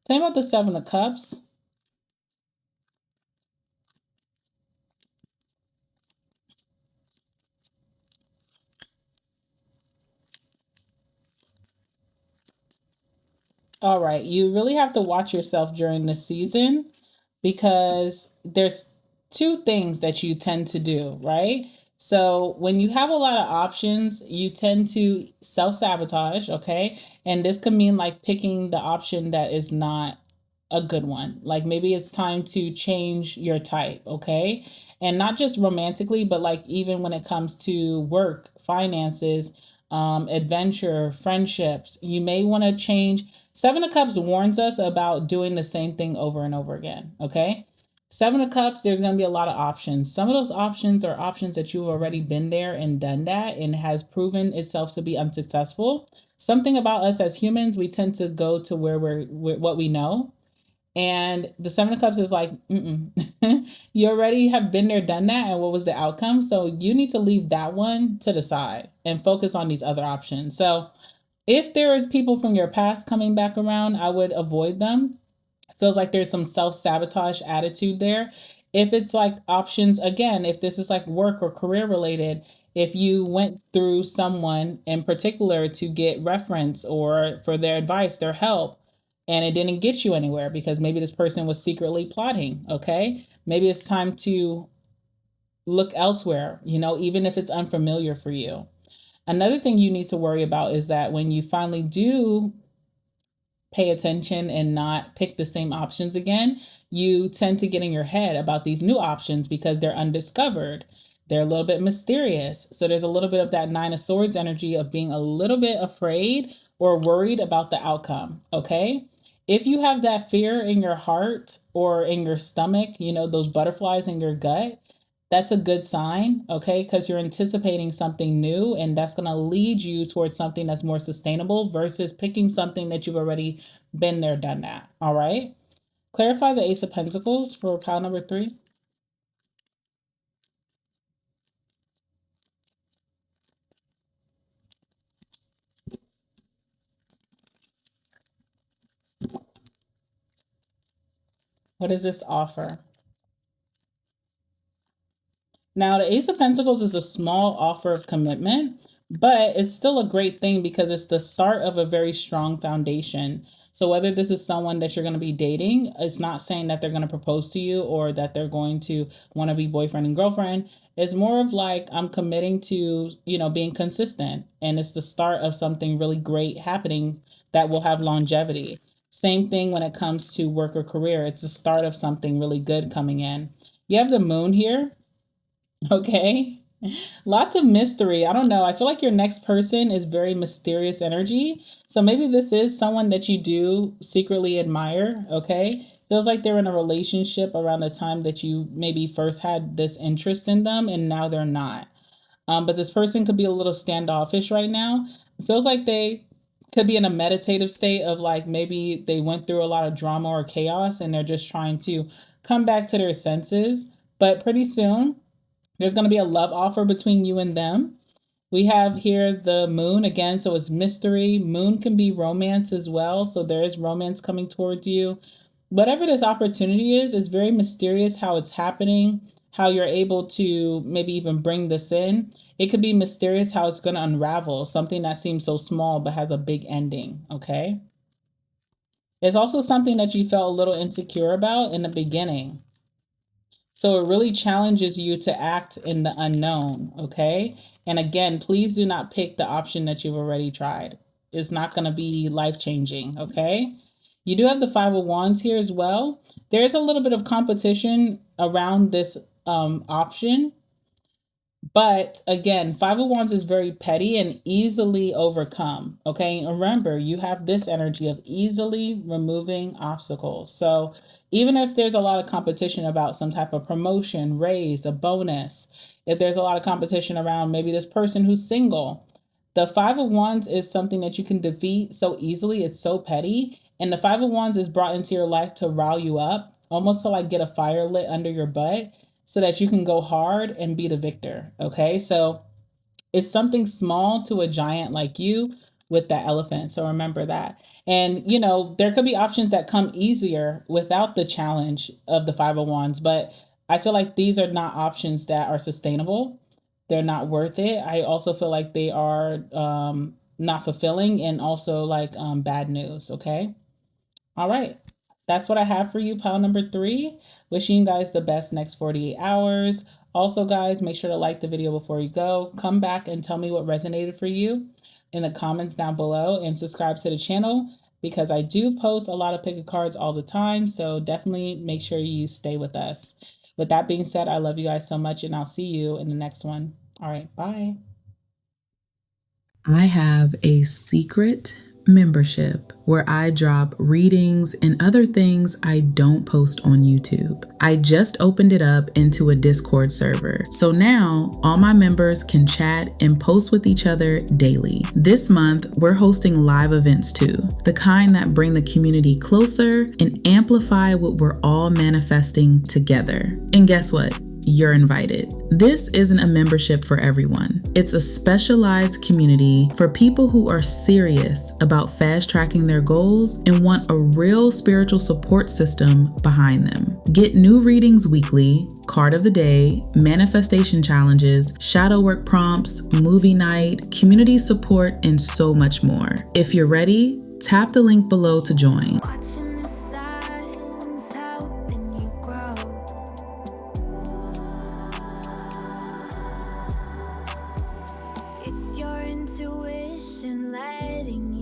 Tell me about the Seven of Cups. All right, you really have to watch yourself during this season because there's two things that you tend to do, right? So when you have a lot of options, you tend to self sabotage, okay? And this could mean like picking the option that is not a good one. Like maybe it's time to change your type, okay? And not just romantically, but like even when it comes to work, finances, adventure, friendships, you may want to change. Seven of Cups warns us about doing the same thing over and over again, okay? Seven of Cups, there's going to be a lot of options. Some of those options are options that you've already been there and done that and has proven itself to be unsuccessful. Something about us as humans, we tend to go to where what we know. And the Seven of Cups is like, mm-mm. You already have been there, done that, and what was the outcome? So you need to leave that one to the side and focus on these other options. So if there is people from your past coming back around, I would avoid them. It feels like there's some self-sabotage attitude there. If it's like options, again, if this is like work or career related, if you went through someone in particular to get reference or for their advice, their help, and it didn't get you anywhere because maybe this person was secretly plotting, okay? Maybe it's time to look elsewhere, even if it's unfamiliar for you. Another thing you need to worry about is that when you finally do pay attention and not pick the same options again, you tend to get in your head about these new options because they're undiscovered. They're a little bit mysterious. So there's a little bit of that Nine of Swords energy of being a little bit afraid or worried about the outcome. Okay. If you have that fear in your heart or in your stomach, those butterflies in your gut, that's a good sign, okay? Because you're anticipating something new and that's going to lead you towards something that's more sustainable versus picking something that you've already been there, done that. All right. Clarify the Ace of Pentacles for pile number 3. What does this offer? Now, the Ace of Pentacles is a small offer of commitment, but it's still a great thing because it's the start of a very strong foundation. So, whether this is someone that you're going to be dating, it's not saying that they're going to propose to you or that they're going to want to be boyfriend and girlfriend. It's more of like, I'm committing to, being consistent. And it's the start of something really great happening that will have longevity. Same thing when it comes to work or career. It's the start of something really good coming in. You have the moon here. Okay. Lots of mystery. I don't know. I feel like your next person is very mysterious energy. So maybe this is someone that you do secretly admire. Okay. Feels like they're in a relationship around the time that you maybe first had this interest in them and now they're not. But this person could be a little standoffish right now. It feels like they could be in a meditative state of like maybe they went through a lot of drama or chaos and they're just trying to come back to their senses. But pretty soon, there's going to be a love offer between you and them. We have here the moon again, so it's mystery. Moon can be romance as well, so there is romance coming towards you. Whatever this opportunity is, it's very mysterious how it's happening, how you're able to maybe even bring this in. It could be mysterious how it's going to unravel something that seems so small but has a big ending, okay? It's also something that you felt a little insecure about in the beginning. So it really challenges you to act in the unknown, okay? And again, please do not pick the option that you've already tried. It's not going to be life-changing, okay? You do have the Five of Wands here as well. There's a little bit of competition around this option. But again, Five of Wands is very petty and easily overcome. Okay. And remember, you have this energy of easily removing obstacles. So even if there's a lot of competition about some type of promotion, raise, a bonus, if there's a lot of competition around maybe this person who's single, The Five of Wands is something that you can defeat so easily. It's so petty. And the Five of Wands is brought into your life to rile you up, almost to like get a fire lit under your butt so that you can go hard and be the victor. Okay. So it's something small to a giant like you with that elephant. So remember that. And, you know, there could be options that come easier without the challenge of the Five of Wands, but I feel like these are not options that are sustainable. They're not worth it. I also feel like they are not fulfilling and also like bad news. Okay. All right. That's what I have for you, pile number 3. Wishing you guys the best next 48 hours. Also, guys, make sure to like the video before you go. Come back and tell me what resonated for you in the comments down below, and subscribe to the channel because I do post a lot of pick a cards all the time. So definitely make sure you stay with us. With that being said, I love you guys so much, and I'll see you in the next one. All right. Bye. I have a secret membership where I drop readings and other things I don't post on YouTube. I just opened it up into a Discord server. So now all my members can chat and post with each other daily. This month, we're hosting live events too, the kind that bring the community closer and amplify what we're all manifesting together. And guess what? You're invited. This isn't a membership for everyone. It's a specialized community for people who are serious about fast tracking their goals and want a real spiritual support system behind them. Get new readings weekly, card of the day, manifestation challenges, shadow work prompts, movie night, community support, and so much more. If you're ready, tap the link below to join. It's your intuition letting